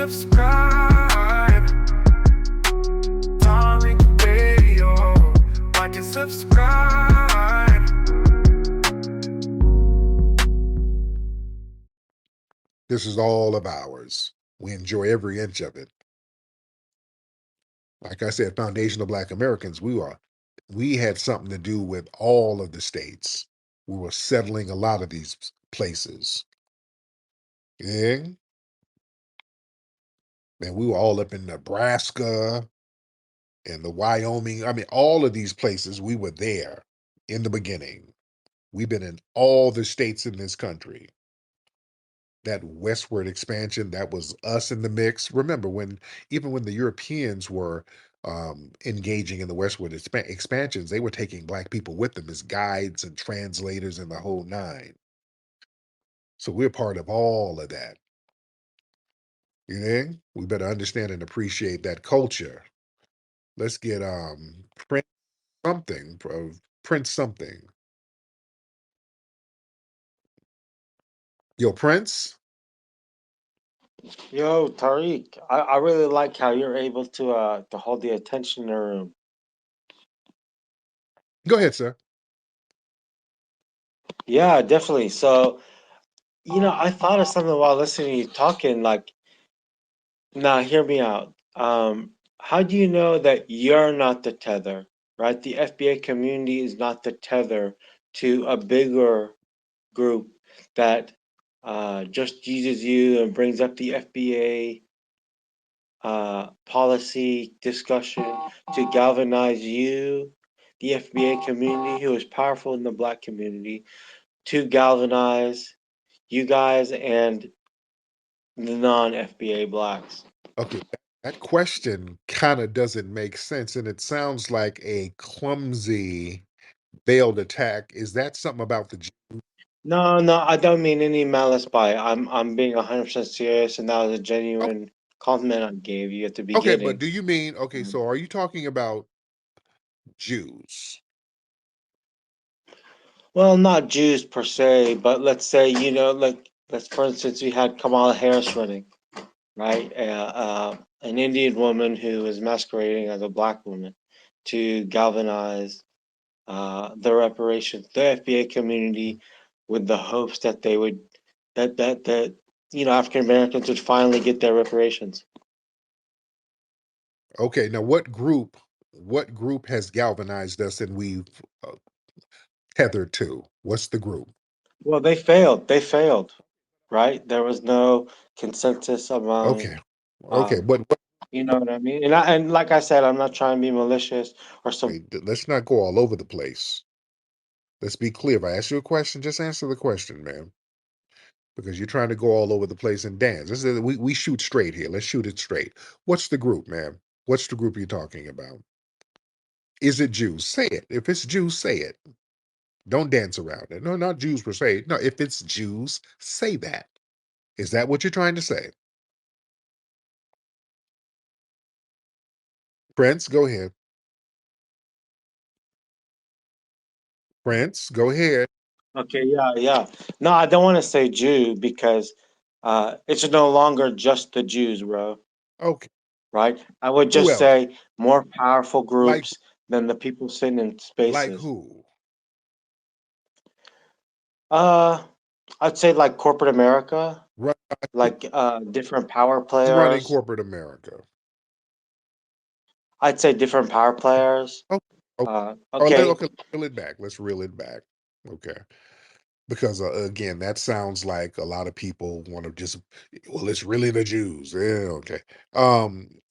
subscribe. Tariq Radio. Like and subscribe. This is all of ours. We enjoy every inch of it. Like I said, Foundational Black Americans, we had something to do with all of the states. We were settling a lot of these places. Yeah. And we were all up in Nebraska and the Wyoming. I mean, all of these places, we were there in the beginning. We've been in all the states in this country. That westward expansion, that was us in the mix. Remember, even when the Europeans were engaging in the westward expansions, they were taking Black people with them as guides and translators and the whole nine. So we're part of all of that. You know, we better understand and appreciate that culture. Let's get print something, print something. Yo, Prince. Yo, Tariq, I really like how you're able to hold the attention in the room. Go ahead, sir. Yeah, definitely. So, I thought of something while listening to you talking, like, now hear me out. How do you know that you're not the tether, right? The FBA community is not the tether to a bigger group that just uses you and brings up the FBA policy discussion to galvanize you, the FBA community, who is powerful in the Black community, to galvanize you guys and the non-FBA Blacks. Okay, that question kind of doesn't make sense, and it sounds like a clumsy veiled attack. Is that something about the No, no, I don't mean any malice by it. I'm being 100% serious, and that was a Oh, genuine compliment I gave you at the okay, but beginning. do you mean Um, so are you talking about Jews? Well, not Jews per se, but let's say, like, let's for instance, we had Kamala Harris running, right? An Indian woman who is masquerading as a Black woman to galvanize the reparations, the FBA community, with the hopes that they would, that African Americans would finally get their reparations. Okay, now what group has galvanized us and we've uh, tethered to? What's the group? Well, they failed. They failed, right? There was no consensus among, Okay. Okay, um, but you know what I mean. And like I said, I'm not trying to be malicious or some. wait, let's not go all over the place. Let's be clear. If I ask you a question, just answer the question, man. Because you're trying to go all over the place and dance. We shoot straight here. Let's shoot it straight. What's the group, man? What's the group you're talking about? Is it Jews? Say it. If it's Jews, say it. Don't dance around it. No, not Jews per se. No, if it's Jews, say that. Is that what you're trying to say? Prince, go ahead. Prince, go ahead. Okay, yeah, yeah. No, I don't want to say Jew because it's no longer just the Jews, bro. Okay. Right? I would Who just else? say more powerful Like groups than the people sitting in like spaces. who? Uh, I'd say like corporate America, Run, like different power who's running players. corporate America? I'd say different power players. Oh, okay. Okay. Okay, reel it back. Let's reel it back. Okay. Because again, that sounds like a lot of people want to just, well, it's really the Jews. Yeah, okay.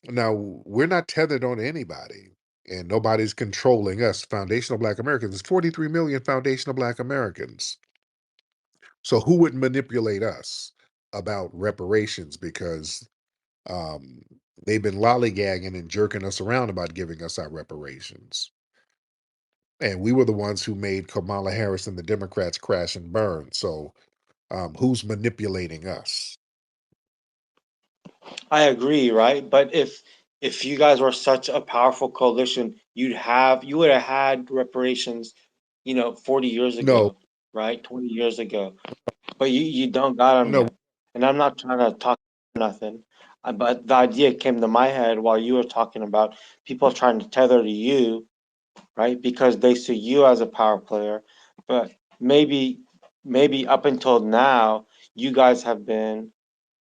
Now we're not tethered on anybody, and nobody's controlling us. Foundational Black Americans. There's 43 million foundational Black Americans. So who would manipulate us about reparations? Because um, they've been lollygagging and jerking us around about giving us our reparations. And we were the ones who made Kamala Harris and the Democrats crash and burn. So who's manipulating us? I agree, right? But if you guys were such a powerful coalition, you would have had reparations, 40 years No, ago, right? 20 years ago. But you don't got them no, yet. And I'm not trying to talk nothing. But the idea came to my head while you were talking about people trying to tether to you, right? Because they see you as a power player. But maybe, maybe up until now, you guys have been,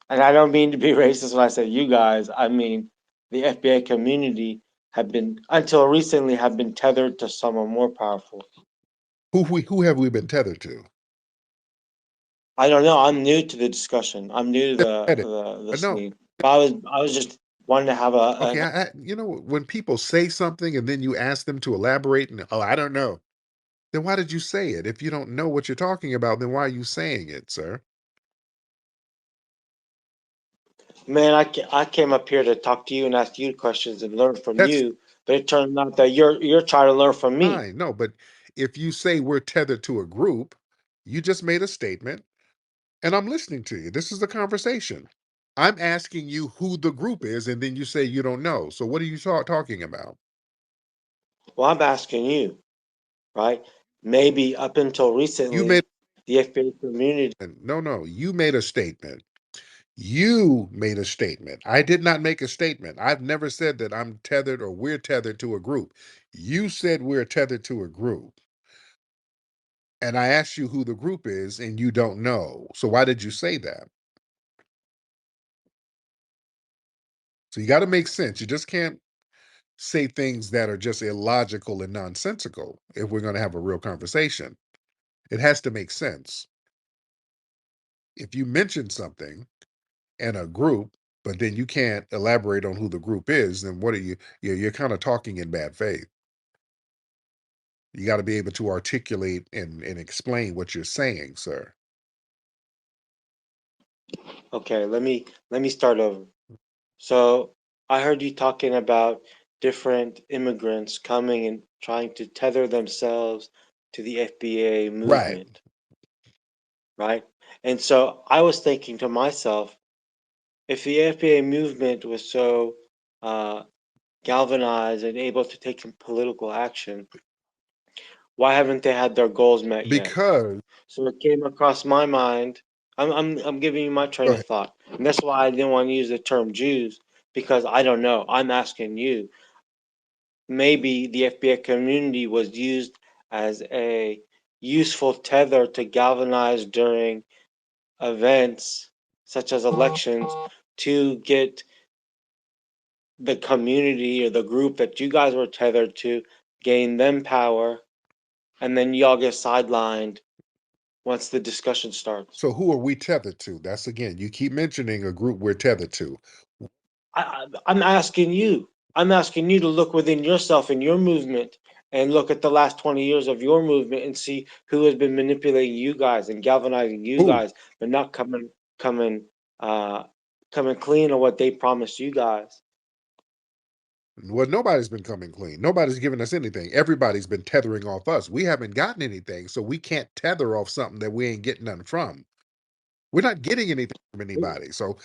and I don't mean to be racist when I say you guys, I mean the FBA community have been, until recently, have been tethered to someone more powerful. Who have we been tethered to? I don't know. I'm new to the discussion. I'm new to Edit. the No. scene. But I was just wanting to have Okay, a when people say something and then you ask them to elaborate and, oh, I don't know. Then why did you say it? If you don't know what you're talking about, then why are you saying it, sir? man. I came up here to talk to you and ask you questions and learn from That's you. But it turned out that you're trying to learn from me. fine. No, but if you say we're tethered to a group, you just made a statement and I'm listening to you. This is the conversation. I'm asking you who the group is, and then you say you don't know. So what are you talking about? Well, I'm asking you, right? Maybe up until You made recently, the FBA community. no, you made a statement. You made a statement. I did not make a statement. I've never said that I'm tethered or we're tethered to a group. You said we're tethered to a group. And I asked you who the group is, and you don't know. So why did you say that? So you got to make sense. You just can't say things that are just illogical and nonsensical if we're going to have a real conversation. It has to make sense. If you mention something and a group, but then you can't elaborate on who the group is, then what are you? You're kind of talking in bad faith. You got to be able to articulate and explain what you're saying, sir. Okay, let me start over. So I heard you talking about different immigrants coming and trying to tether themselves to the FBA Right. movement, right? And so I was thinking to myself, if the FBA movement was so uh, galvanized and able to take some political action, why haven't they had their goals met yet? Because, So it came across my mind. I'm giving you my go train of ahead. thought, and that's why I didn't want to use the term Jews because I don't know. I'm asking you. Maybe the FBA community was used as a useful tether to galvanize during events such as elections to get the community or the group that you guys were tethered to gain them power, and then y'all get sidelined once the discussion starts. So who are we tethered to? That's again, you keep mentioning a group we're tethered to. I'm asking you. I'm asking you to look within yourself and your movement and look at the last 20 years of your movement and see who has been manipulating you guys and galvanizing you Who? guys, but not coming uh coming clean on what they promised you guys. Well, nobody's been coming clean. Nobody's given us anything. Everybody's been tethering off us. We haven't gotten anything, so we can't tether off something that we ain't getting nothing from. We're not getting anything from anybody. So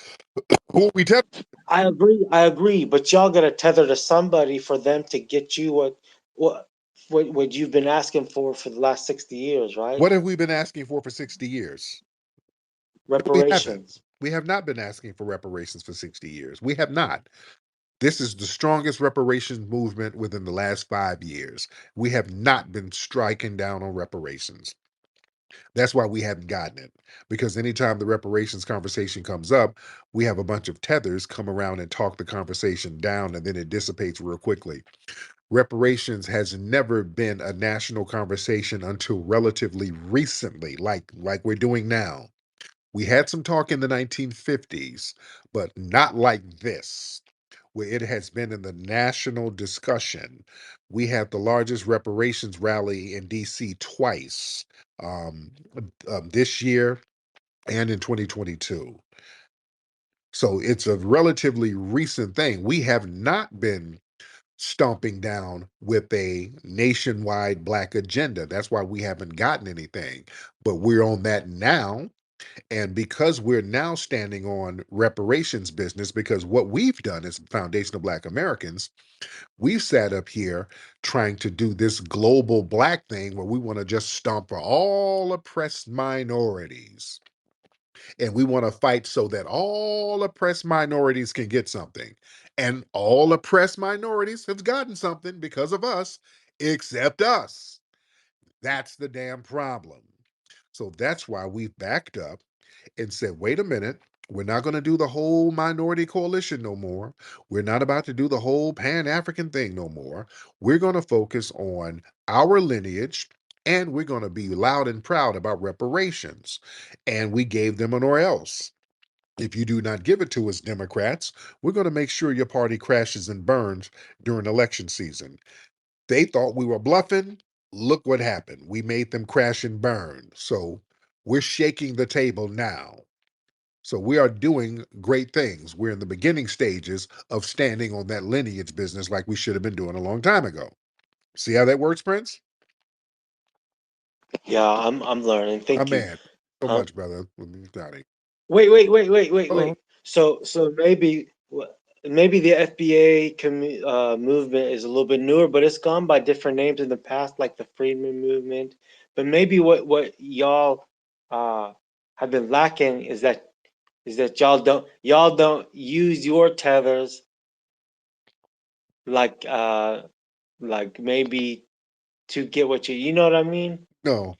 who are we tethering? I agree, but y'all gotta tether to somebody for them to get you what what you've been asking for the last 60 years, right? What have we been asking for 60 years? We haven't. Reparations. We have not been asking for reparations for 60 years. We have not. This is the strongest reparations movement within the last 5 years. We have not been striking down on reparations. That's why we haven't gotten it. Because anytime the reparations conversation comes up, we have a bunch of tethers come around and talk the conversation down, and then it dissipates real quickly. Reparations has never been a national conversation until relatively recently, like we're doing now. We had some talk in the 1950s, but not like this, where it has been in the national discussion. We had the largest reparations rally in DC twice, um, this year and in 2022. So it's a relatively recent thing. We have not been stomping down with a nationwide Black agenda. That's why we haven't gotten anything. But we're on that now. And because we're now standing on reparations business, because what we've done as Foundation of Black Americans, we've sat up here trying to do this global Black thing where we want to just stomp for all oppressed minorities. And we want to fight so that all oppressed minorities can get something. And all oppressed minorities have gotten something because of us, except us. That's the damn problem. So that's why we've backed up and said, wait a minute, we're not going to do the whole minority coalition no more. We're not about to do the whole Pan-African thing no more. We're going to focus on our lineage, and we're going to be loud and proud about reparations. And we gave them an or else. If you do not give it to us, Democrats, we're going to make sure your party crashes and burns during election season. They thought we were bluffing. Look what happened. We made them crash and burn. So we're shaking the table now. So we are doing great things. We're in the beginning stages of standing on that lineage business like we should have been doing a long time ago. See how that works, Prince? Yeah, I'm learning. My Thank you. man. So Um, much, brother. Johnny. wait. Oh, So maybe the FBA movement is a little bit newer, but it's gone by different names in the past, like the Freedmen movement. But maybe what y'all have been lacking is that y'all don't use your tethers like maybe to get what you know what I mean? no.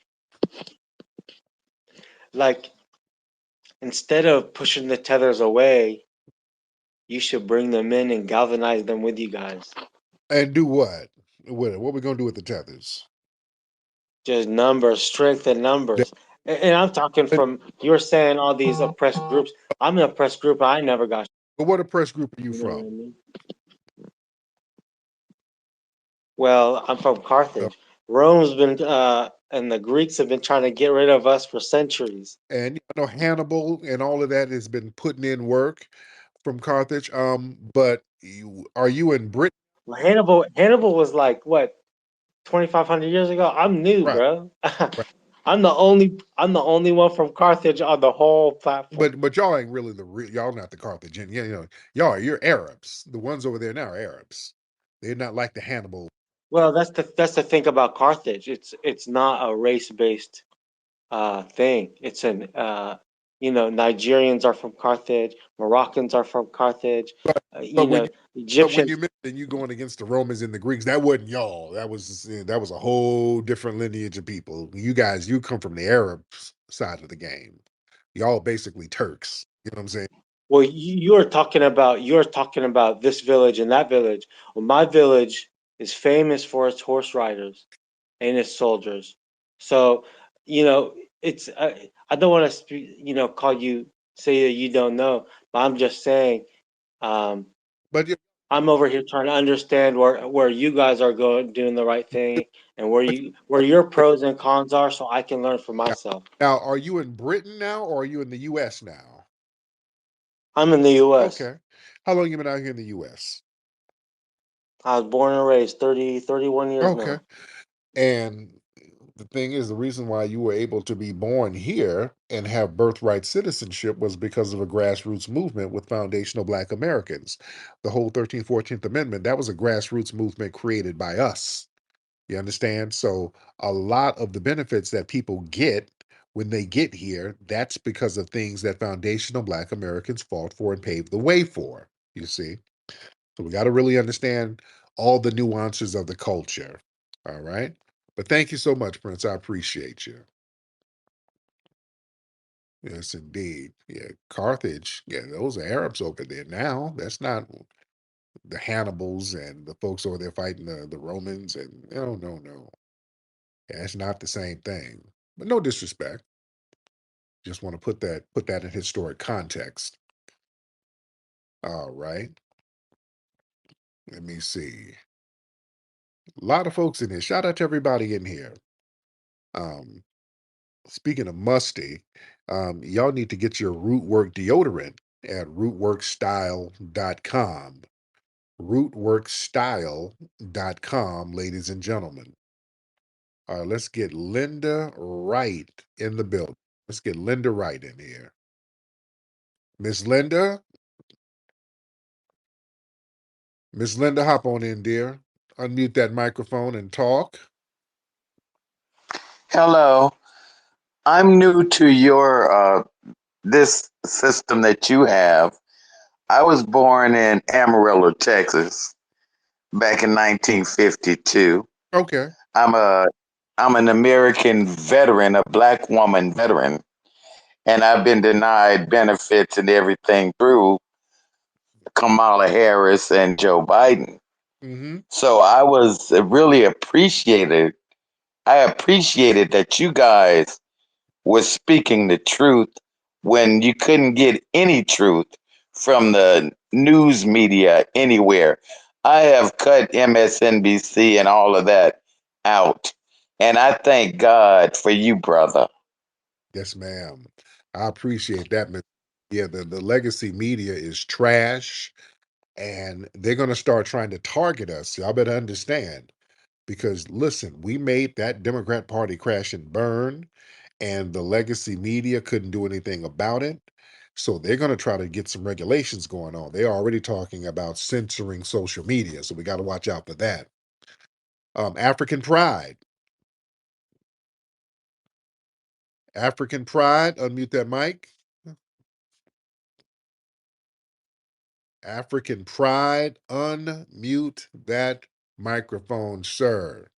Like instead of pushing the tethers away, you should bring them in and galvanize them with you guys. And do what? What we going to do with the tethers? Just numbers, strength and numbers. And I'm talking But from you're saying all these oppressed groups. I'm an oppressed group. I never got. what oppressed group are you You know from? what I mean? Well, I'm from No. Carthage. Rome's been and the Greeks have been trying to get rid of us for centuries. And you know Hannibal and all of that has been putting in work from Carthage. But are you in Britain? Well, Hannibal was like what 2,500 years ago. I'm new, Right, bro. right. I'm the only one from Carthage on the whole platform. But y'all ain't really the real. Y'all not the Carthaginian. You're Arabs. The ones over there now are Arabs. They're not like the Hannibal. Well, that's the thing about Carthage. It's not a race-based thing. It's an Nigerians are from Carthage, Moroccans are from Carthage, But uh, but you when know, you Egyptians. mentioned you going against the Romans and the Greeks, that wasn't y'all. That was a whole different lineage of people. You guys, you come from the Arab side of the game. Y'all basically Turks. You know what I'm saying? Well, you're talking about this village and that village. Well, my village is famous for its horse riders and its soldiers. So, it's I don't want to call you say that you don't know, but I'm just saying. Um, But I'm over here trying to understand where you guys are going, doing the right thing, and where your pros and cons are, so I can learn for now, myself. now, are you in Britain now, or are you in the U.S. now? I'm in the U.S. Okay. How long you been out here in the U.S.? I was born and raised 31 years Okay. now. And the thing is, the reason why you were able to be born here and have birthright citizenship was because of a grassroots movement with foundational Black Americans. The whole 13th, 14th Amendment, that was a grassroots movement created by us. You understand? So a lot of the benefits that people get when they get here, that's because of things that foundational Black Americans fought for and paved the way for. You see? So we got to really understand all the nuances of the culture. All right. But thank you so much, Prince. I appreciate you. Yes, indeed. Yeah, Carthage. Yeah, those are Arabs over there now. That's not the Hannibals and the folks over there fighting the Romans. And no, no, no. Yeah, it's not the same thing. But no disrespect. Just want to put that in historic context. All right. Let me see. A lot of folks in here. Shout out to everybody in here. Um, Speaking of musty, y'all need to get your Rootwork deodorant at rootworkstyle.com. Rootworkstyle.com, ladies and gentlemen. All right, let's get Linda Wright in the building. Let's get Linda Wright in here. Miss Linda, Miss Linda, hop on in, dear. Unmute that microphone and talk. Hello. I'm new to your this system that you have. I was born in Amarillo, Texas, back in 1952. Okay. I'm a I'm an American veteran, a black woman veteran, and I've been denied benefits and everything through Kamala Harris and Joe Biden. Mm-hmm. So I was really appreciated. I appreciated that you guys was speaking the truth when you couldn't get any truth from the news media anywhere. I have cut MSNBC and all of that out. And I thank God for you, brother. Yes, ma'am. I appreciate that. Yeah, the legacy media is trash, and they're going to start trying to target us. Y'all better understand. Because listen, we made that Democrat Party crash and burn, and the legacy media couldn't do anything about it. So they're going to try to get some regulations going on. They're already talking about censoring social media, so we got to watch out for that. African pride. African pride. Unmute that mic. African pride. Unmute that microphone, sir.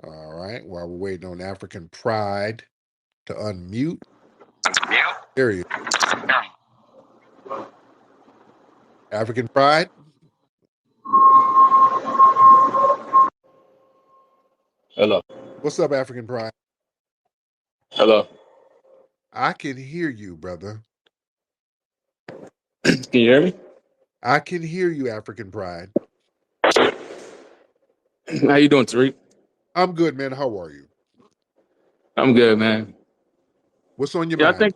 All right. While we're waiting on African pride to unmute. There he is. African pride. Hello. What's up, African pride? Hello. I can hear you, brother. Can you hear me? I can hear you, African pride. How you doing, Tariq? I'm good, man. How are you? I'm good, man. What's on your Yeah, mind?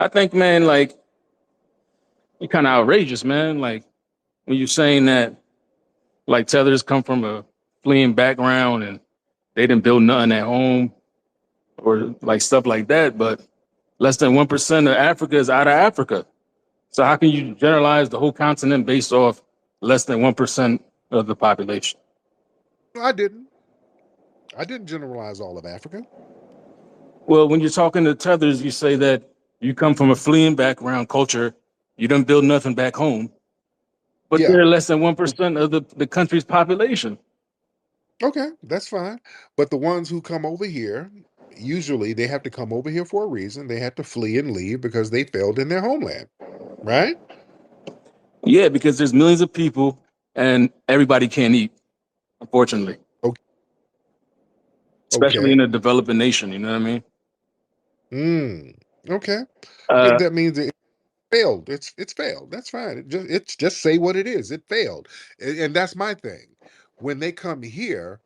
I think, man, like you're kind of outrageous, man. Like when you're saying that, like tethers come from a fleeing background and they didn't build nothing at home or like stuff like that. But less than 1% of Africa is out of Africa. So how can you generalize the whole continent based off less than 1% of the population? No, I didn't. I didn't generalize all of Africa. Well, when you're talking to tethers, you say that you come from a fleeing background culture. You don't build nothing back home, but Yeah. they're less than 1% of the country's population. Okay, that's fine. But the ones who come over here, usually they have to come over here for a reason. They have to flee and leave because they failed in their homeland, right? Yeah, because there's millions of people and everybody can't eat, unfortunately, Okay. especially Okay. in a developing nation. You know what I mean? Okay. Uh, That means it failed. It's failed. That's fine. It's just say what it is. It failed. And that's my thing. When they come here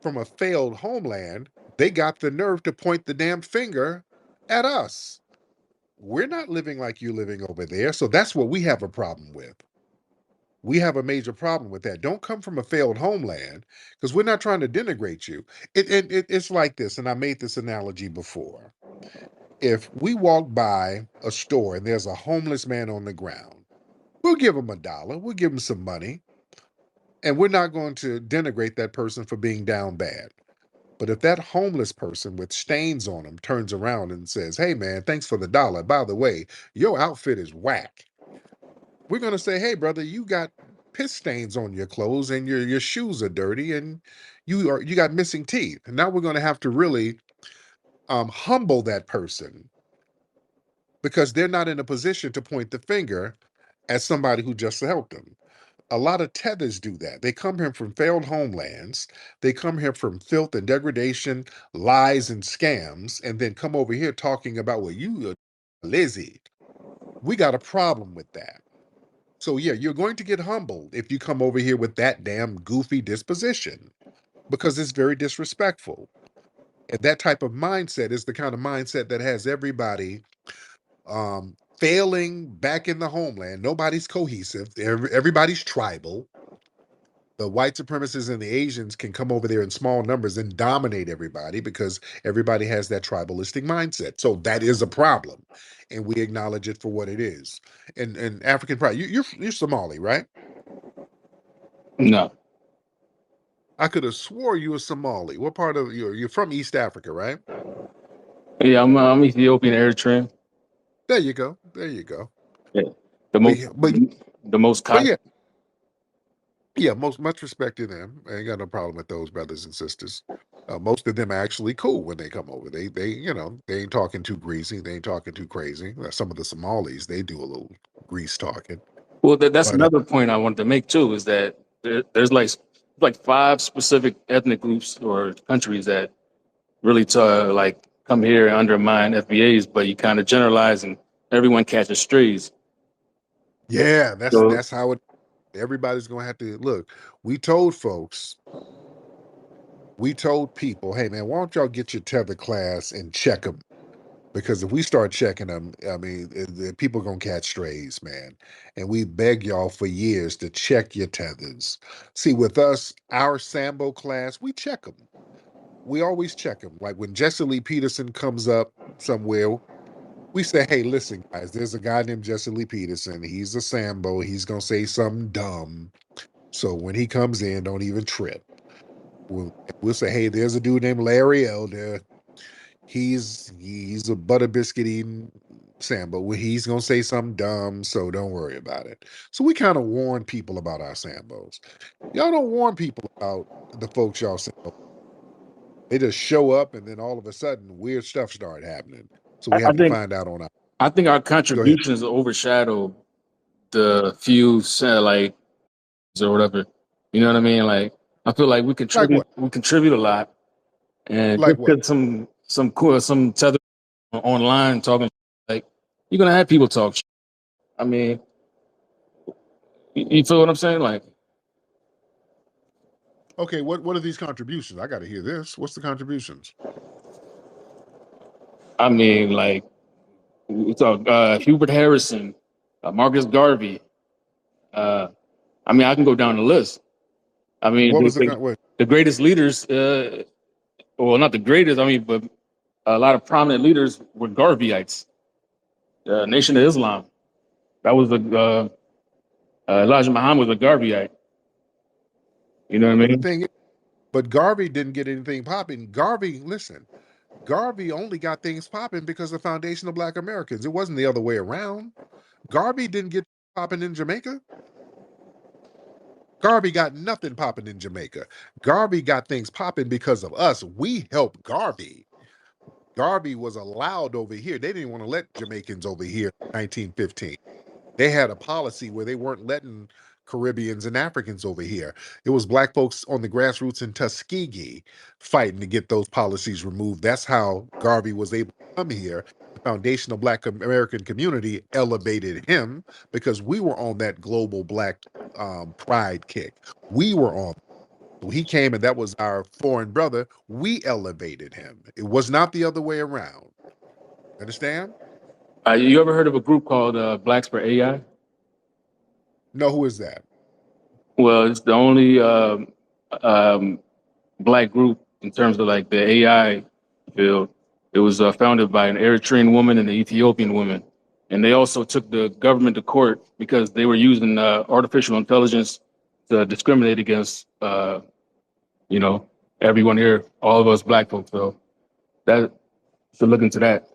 from a failed homeland, they got the nerve to point the damn finger at us. We're not living like you living over there. So that's what we have a problem with. We have a major problem with that. Don't come from a failed homeland because we're not trying to denigrate you. It's like this, and I made this analogy before. If we walk by a store and there's a homeless man on the ground, we'll give him $1, we'll give him some money, and we're not going to denigrate that person for being down bad. But if that homeless person with stains on him turns around and says, "Hey man, thanks for the dollar. By the way, your outfit is whack." We're gonna say, "Hey brother, you got piss stains on your clothes and your shoes are dirty and you got missing teeth." And now we're gonna have to really humble that person because they're not in a position to point the finger at somebody who just helped them. A lot of tethers do that. They come here from failed homelands. They come here from filth and degradation, lies and scams, and then come over here talking about, well, you are lazy. We got a problem with that. So yeah, you're going to get humbled if you come over here with that damn goofy disposition because it's very disrespectful. And that type of mindset is the kind of mindset that has everybody failing back in the homeland. Nobody's cohesive. Everybody's tribal. The white supremacists and the Asians can come over there in small numbers and dominate everybody because everybody has that tribalistic mindset. So that is a problem, and we acknowledge it for what it is. And African pride, you're Somali, right? no, I could have swore you were Somali. What part of you're from East Africa, right? Yeah, I'm Ethiopian Eritrean. There you go. There you go. Yeah. The But, most but, the most but cotton. yeah, yeah, much respect to them. I ain't got no problem with those brothers and sisters. Most of them are actually cool when they come over. They ain't talking too greasy. They ain't talking too crazy. Some of the Somalis, they do a little grease talking. Well, that's But another point I wanted to make too, is that there's like 5 specific ethnic groups or countries that really like come here and undermine FBAs, but you kind of generalize and everyone catches strays. yeah, So that's how it. Everybody's gonna have to look. We told folks, we told people, hey man, why don't y'all get your tether class and check them? Because if we start checking them, I mean, people gonna catch strays, man. And we beg y'all for years to check your tethers. See, with us, our Sambo class, we check them. We always check them. Like when Jesse Lee Peterson comes up somewhere, we say, hey, listen, guys, there's a guy named Jesse Lee Peterson. He's a Sambo. He's gonna say something dumb. So when he comes in, don't even trip. We'll say, hey, there's a dude named Larry Elder. He's a butter biscuit eating Sambo. He's gonna say something dumb, so don't worry about it. So we kind of warn people about our Sambos. Y'all don't warn people about the folks y'all Sambo. They just show up, and then all of a sudden, weird stuff started happening. So we I have to think find out on our. I think our Go ahead. contributions overshadow the few like or whatever. You know what I mean? Like I feel like Like what? we contribute a lot, and Like just what? because some tether online talking, like you're gonna have people talk. I mean, you feel what I'm saying? Like, Okay, what are these contributions? I got to hear this. What's the contributions? I mean, like we talk Hubert Harrison, Marcus Garvey. I mean, I can go down the list. I mean, What was the what? the greatest leaders, well, not the greatest, I mean, but a lot of prominent leaders were Garveyites, Nation of Islam. That was Elijah Muhammad was a Garveyite. You know what I But the mean? thing is, but Garvey didn't get anything popping. Garvey, listen, Garvey only got things popping because of the Foundation of Black Americans. It wasn't the other way around. Garvey didn't get popping in Jamaica. Garvey got nothing popping in Jamaica. Garvey got things popping because of us. We helped Garvey. Garvey was allowed over here. They didn't want to let Jamaicans over here in 1915. They had a policy where they weren't letting Caribbeans and Africans over here. It was black folks on the grassroots in Tuskegee fighting to get those policies removed. That's how Garvey was able to come here. The Foundation of Black American Community elevated him because we were on that global black pride kick. We were on. So he came and that was our foreign brother. We elevated him. It was not the other way around. Understand? You ever heard of a group called Blacks for AI? No, who is that? Well, it's the only um, black group in terms of like the AI field. It was founded by an Eritrean woman and an Ethiopian woman. And they also took the government to court because they were using artificial intelligence to discriminate against, you know, everyone here, all of us black folks. So that should look into that.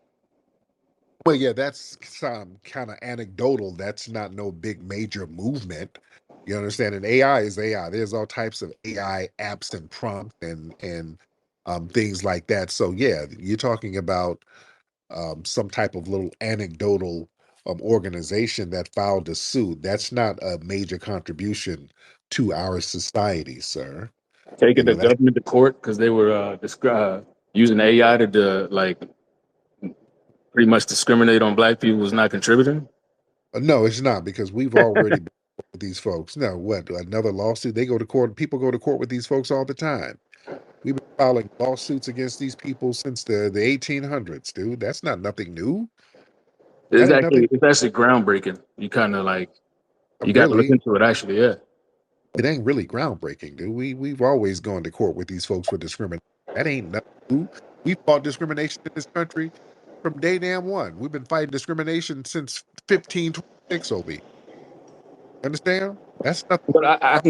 Well, yeah, that's some kind of anecdotal. That's not no big major movement. You understand? And AI is AI. There's all types of AI apps and prompts and things like that. So yeah, you're talking about some type of little anecdotal organization that filed a suit. That's not a major contribution to our society, sir. You Taking the know, that's government to court because they were using AI to like pretty much discriminate on black people was not contributing. no, it's not because we've already been with these folks. No, what another lawsuit? They go to court. People go to court with these folks all the time. We've been filing lawsuits against these people since the 1800s, dude. That's not nothing new. That ain't nothing. It's actually groundbreaking. You kind of like you got to look Really, into it. Actually, yeah. it ain't really groundbreaking, dude. We've always gone to court with these folks for discrimination. That ain't nothing new. We fought discrimination in this country from day damn one. We've been fighting discrimination since 1526 over here. Understand? That's nothing. But I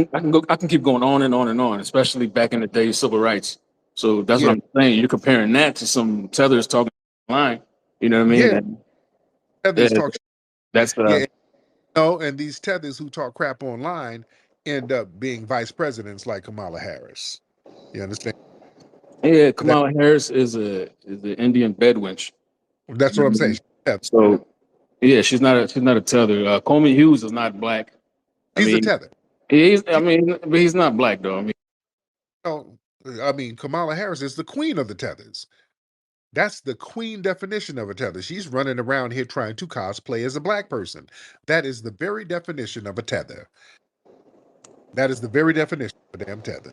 can keep going on and on and on, especially back in the day, civil rights. So that's what Yeah, I'm saying. You're comparing that to some tethers talking. line. You know what I mean? Yeah, And, tethers yeah, talk. that's Yeah, no, and these tethers who talk crap online end up being vice presidents like Kamala Harris. You understand? yeah. That Kamala Harris is an Indian bedwench. that's what I'm saying. So yeah, she's not a tether. Coleman Hughes is not black. I She's a mean, tether. She, but he's not black though. I mean, no, I mean, Kamala Harris is the queen of the tethers. That's the queen definition of a tether. She's running around here trying to cosplay as a black person. That is the very definition of a tether. That is the very definition of a damn tether.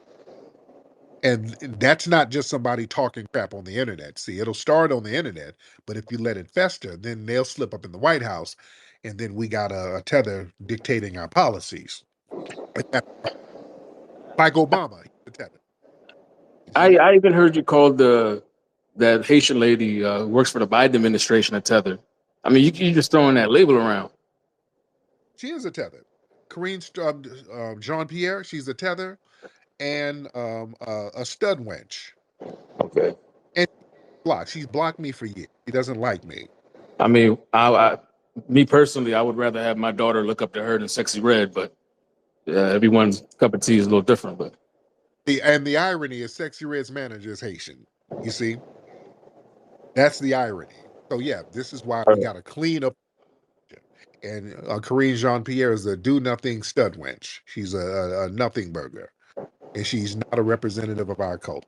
And that's not just somebody talking crap on the internet. See, it'll start on the internet, but if you let it fester, then they'll slip up in the White House, and then we got a tether dictating our policies. Like Obama, he's a tether. You see? I even heard you call that Haitian lady who works for the Biden administration a tether. I mean, you just throwing that label around. She is a tether. Karine Jean Pierre, she's a tether and a stud wench. Okay. And she's blocked me for years. She doesn't like me. I mean, me personally, I would rather have my daughter look up to her than Sexy Red, but everyone's cup of tea is a little different. But The irony is Sexy Red's manager is Haitian. You see? That's the irony. So yeah, this is why we got to clean up. And Karine Jean Pierre is a do nothing stud wench. She's a nothing burger, and she's not a representative of our culture.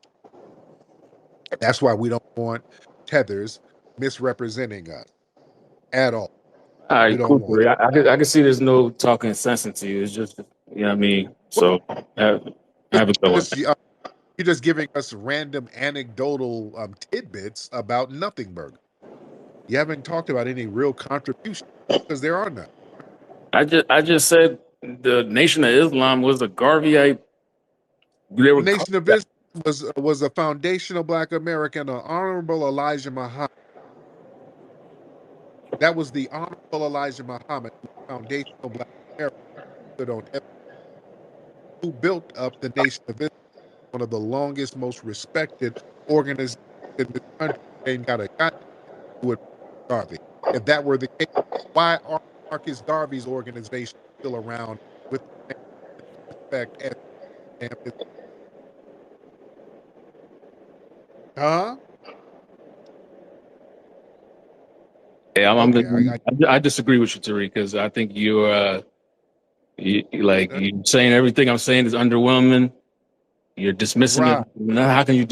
That's why we don't want tethers misrepresenting us at all. all We right, don't cool. want it. I can see there's no talking sense into you. It's just, you know what I mean? So have a good one. Just, you're just giving us random anecdotal tidbits about nothing burger. You haven't talked about any real contributions because there are none. I just said the Nation of Islam was a Garveyite. They The were Nation of Islam was a foundational Black American, an Honorable Elijah Muhammad. That was the Honorable Elijah Muhammad, foundational Black American, who built up the Nation of Islam, one of the longest, most respected organizations in this country. Ain't got a goddamn do with Garvey. If that were the case, why are Marcus Garvey's organization still around with the same respect as damn huh? Yeah, Okay, I disagree with you, Tariq, because I think you're saying everything I'm saying is underwhelming. You're dismissing it. right. Now, how can you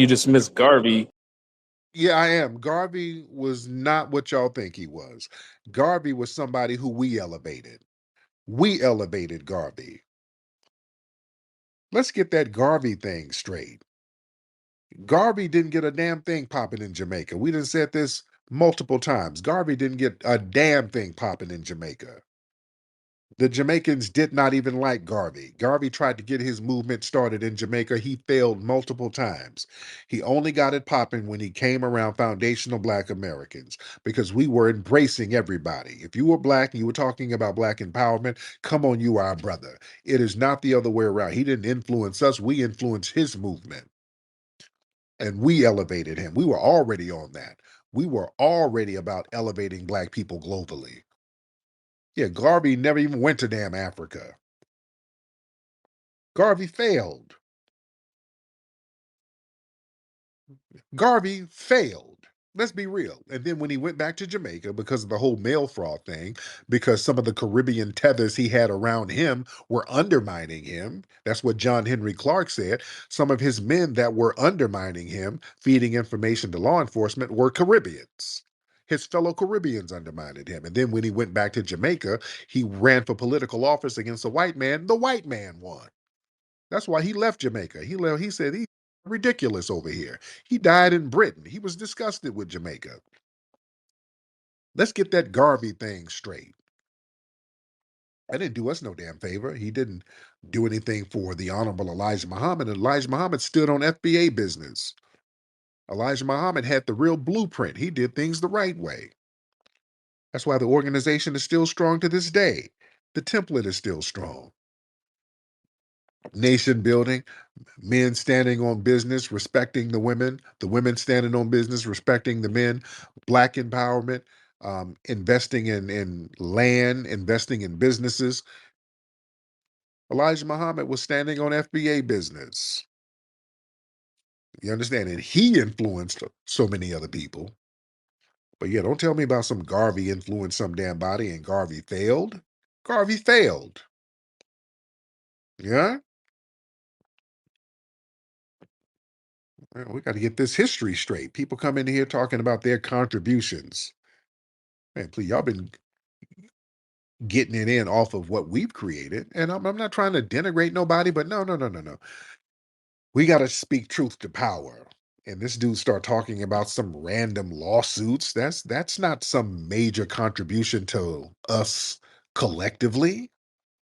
dismiss Garvey? Yeah, I am. Garvey was not what y'all think he was. Garvey was somebody who we elevated. We elevated Garvey. Let's get that Garvey thing straight. Garvey didn't get a damn thing popping in Jamaica. We done said this multiple times. Garvey didn't get a damn thing popping in Jamaica. The Jamaicans did not even like Garvey. Garvey tried to get his movement started in Jamaica. He failed multiple times. He only got it popping when he came around foundational Black Americans because we were embracing everybody. If you were Black and you were talking about Black empowerment, come on, you are our brother. It is not the other way around. He didn't influence us, we influenced his movement. And we elevated him. We were already on that. We were already about elevating Black people globally. Yeah, Garvey never even went to damn Africa. Garvey failed. Garvey failed. Let's be real. And then when he went back to Jamaica because of the whole mail fraud thing, because some of the Caribbean tethers he had around him were undermining him. That's what John Henry Clark said. Some of his men that were undermining him, feeding information to law enforcement, were Caribbeans. His fellow Caribbeans undermined him. And then when he went back to Jamaica, he ran for political office against a white man. The white man won. That's why he left Jamaica. He left. He said he's ridiculous over here. He died in Britain. He was disgusted with Jamaica. Let's get that Garvey thing straight. That didn't do us no damn favor. He didn't do anything for the Honorable Elijah Muhammad. Elijah Muhammad stood on FBA business. Elijah Muhammad had the real blueprint. He did things the right way. That's why the organization is still strong to this day. The template is still strong. nation building, men standing on business, respecting the women standing on business, respecting the men, black empowerment, investing in land, investing in businesses. Elijah Muhammad was standing on FBA business. You understand? And he influenced so many other people. But yeah, don't tell me about some Garvey influenced some damn body and Garvey failed. Garvey failed. Yeah? Well, we got to get this history straight. People come in here talking about their contributions. Man, please, y'all been getting it in off of what we've created. And I'm not trying to denigrate nobody, but no, no, no, no, no. We got to speak truth to power. And this dude start talking about some random lawsuits. That's not some major contribution to us collectively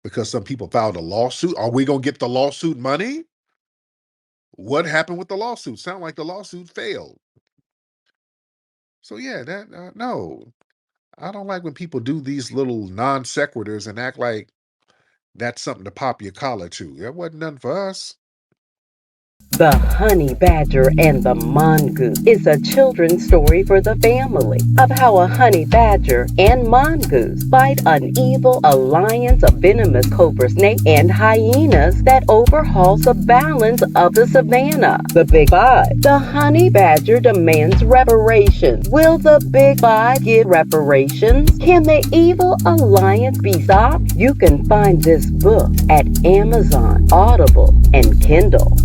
because some people filed a lawsuit. Are we gonna get the lawsuit money? What happened with the lawsuit? Sound like the lawsuit failed. So yeah, that no, I don't like when people do these little non sequiturs and act like that's something to pop your collar to. That wasn't nothing for us. The Honey Badger and the Mongoose is a children's story for the family of how a honey badger and mongoose fight an evil alliance of venomous cobra snake and hyenas that overhauls the balance of the savannah. The Big Five. The honey badger demands reparations. Will the Big Five give reparations? Can the evil alliance be stopped? You can find this book at Amazon, Audible, and Kindle.